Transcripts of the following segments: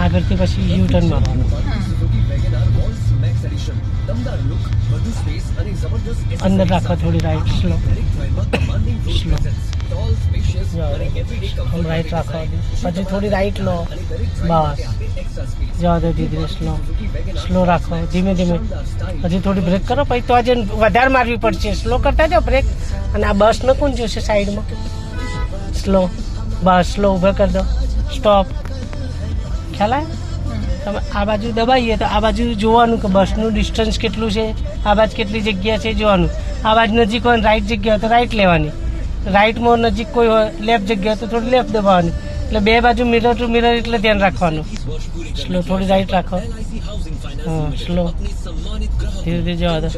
આગળથી પછી U turn મારવાનું. અંદર રાખો થોડી રાઈટ સ્લો સ્લો રાઈટ રાખો પછી થોડી રાઈટ લો બસ જવા દો ધીરે સ્લો સ્લો રાખો ધીમે ધીમે પછી થોડી બ્રેક કરો પછી તો આજે વધારે મારવી પડશે સ્લો કરતા જાઓ બ્રેક અને આ બસ ન કોણ જોશે સાઈડમાં સ્લો બસ સ્લો ઊભા કરી દો સ્ટોપ ખ્યાલ આવે તમે આ બાજુ દબાવીએ તો આ બાજુ જોવાનું કે બસનું ડિસ્ટન્સ કેટલું છે આ બાજુ કેટલી જગ્યા છે જોવાનું આ બાજુ નજીક હોય રાઈટ જગ્યા હોય તો રાઈટ લેવાની રાઈટમાં નજીક કોઈ હોય લેફ્ટ જગ્યા હોય તો થોડી લેફ્ટ દબાવવાની એટલે બે બાજુ મિરર ટુ મિરર એટલે ધ્યાન રાખવાનું સ્લો થોડી રાઈટ રાખો હા સ્લો ધીરે ધીરે જવા દો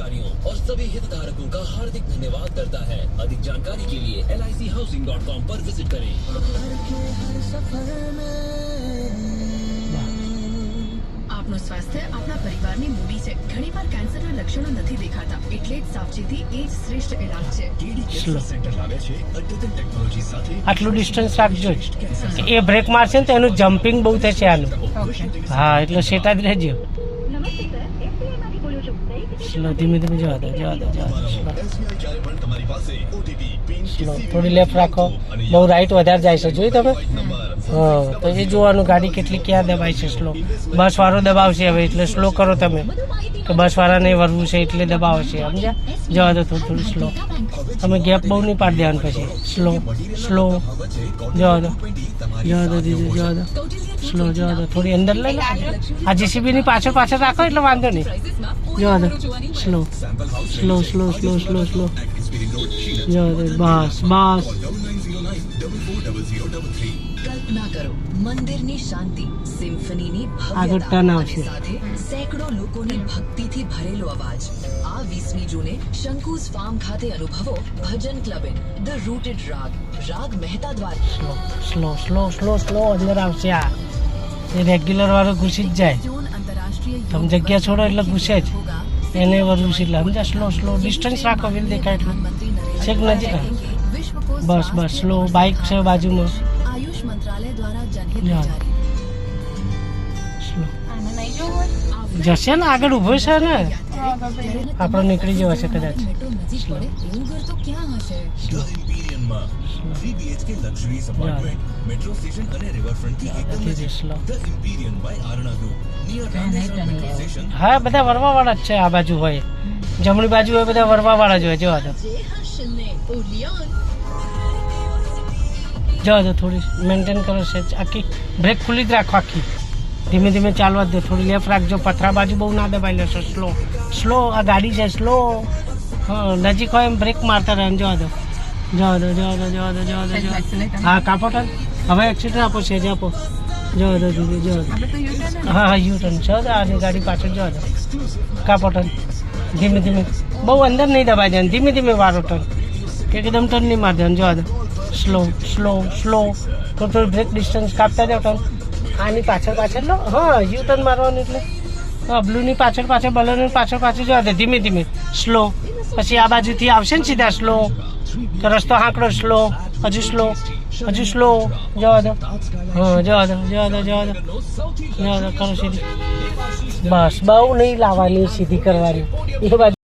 और सभी हितधारकों का हार्दिक धन्यवाद करता है अधिक जानकारी के लिए LIChousing.com पर विजिट करें. આપનું સ્વાસ્થ્ય આપણા પરિવારની મૂડી છે ઘણીવાર કેન્સરના લક્ષણો નથી દેખાતા એટલે જ સાવચેતી એ જ શ્રેષ્ઠ ઇલાજ છે. KD કેન્સર સેન્ટર લાવે છે અદ્યતન ટેકનોલોજી સાથે. આટલું ડિસ્ટન્સ રાખજો એ બ્રેક મારશે ને તો એનું જમ્પિંગ બહુ થશે આનું હા એટલે સેટા જ રહેજો સ્લો ધીમે ધીમે જવા દો સ્લો થોડી લેફ્ટ રાખો બહુ રાઈટ વધારે જાય છે જોયું તમે હા તો એ જોવાનું ગાડી કેટલી ક્યાં દબાય છે સ્લો બસ વાળો દબાવશે હવે એટલે સ્લો કરો તમે કે બસ વાળાને વરવું છે એટલે દબાવશે સમજ્યા જવા દો થોડું સ્લો તમે ગેપ બહુ નહીં પાડી દેવાનું પછી સ્લો સ્લો જવા દો દીદી જવા દો સ્લો જવા દો થોડી અંદર લઈ લો આ JCBની પાછળ રાખો એટલે વાંધો નહીં જવા દો slow slow slow slow slow slow જવા દો બસ કલ્પના કરો મંદિરની શાંતિ સિમ્ફનીની આગળ ટર્ન આવશે સાથે સેંકડો લોકોની ભક્તિથી ભરેલો અવાજ આ 20મી જૂને શંકુસ ફાર્મ ખાતે અનુભવો ભજન ક્લબ ઇન ધ રૂટેડ રાગ મહેતા દ્વારા સ્લો સ્લો સ્લો સ્લો અંદર આવશે આ એ રેગ્યુલર વાળો ઘૂસી જ જાય તમે જગ્યા છોડો એટલે ઘૂસે જ એને વરવું છે એટલે સમજા સ્લો સ્લો ડિસ્ટન્સ રાખો વિલ દેખાય એટલું છેક નજીક બસ સ્લો બાઇક છે બાજુમાં આયુષ મંત્રાલય દ્વારા જનહિત સ્લો જશે ને આગળ ઊભો છે ને આપણો નીકળી જવો છે કદાચ સ્લો તો ક્યાં હશે સ્લો 3 BHK luxuries apartment metro station અને રિવરફ્રન્ટ થી એકદમ નજીક. સ્લો the Imperion by Aarna group near Rameshwar metro station. હા બધા વરવા વાળા જ છે આ બાજુ હોય જમણી બાજુ હોય બધા વરવા વાળા જ હોય જવા દો જવા દો થોડી મેન્ટેન કરો છે આખી બ્રેક ખુલ્લી જ રાખો આખી ધીમે ધીમે ચાલવા દો થોડી લેફ્ટ રાખજો પથરા બાજુ બહુ ના દબાઈ લેશો સ્લો આ ગાડી છે સ્લો હા નજીક હોય એમ બ્રેક મારતા રહે જવા દો હા કાપો ટર્ન હવે એક્સિડન્ટ આપો છે આપો જવા દો દીદી જવા દો હા યુ ટર્ન જવા દો આની ગાડી પાછળ જવા દો કાપો ટર્ન ધીમે ધીમે બહુ અંદર નહીં દબાઈ જાય ધીમે ધીમે વારો ટર્ન એકદમ ટર્ન નહીં માર દેવાનું જવા દો સ્લો થોડું બ્રેક ડિસ્ટન્સ કાપતા જાઓ ટર્ન આની પાછળ લો હા યુ ટર્ન મારવાનું એટલે હા બ્લુની પાછળ બલોની પાછળ જવા દે ધીમે ધીમે સ્લો પછી આ બાજુથી આવશે ને સીધા સ્લો તો રસ્તો હાંકડો સ્લો હજુ સ્લો જવા દો હા જવા દો કરો સીધી બસ બહુ નહીં લાવવાની સીધી કરવાની એ બાજુ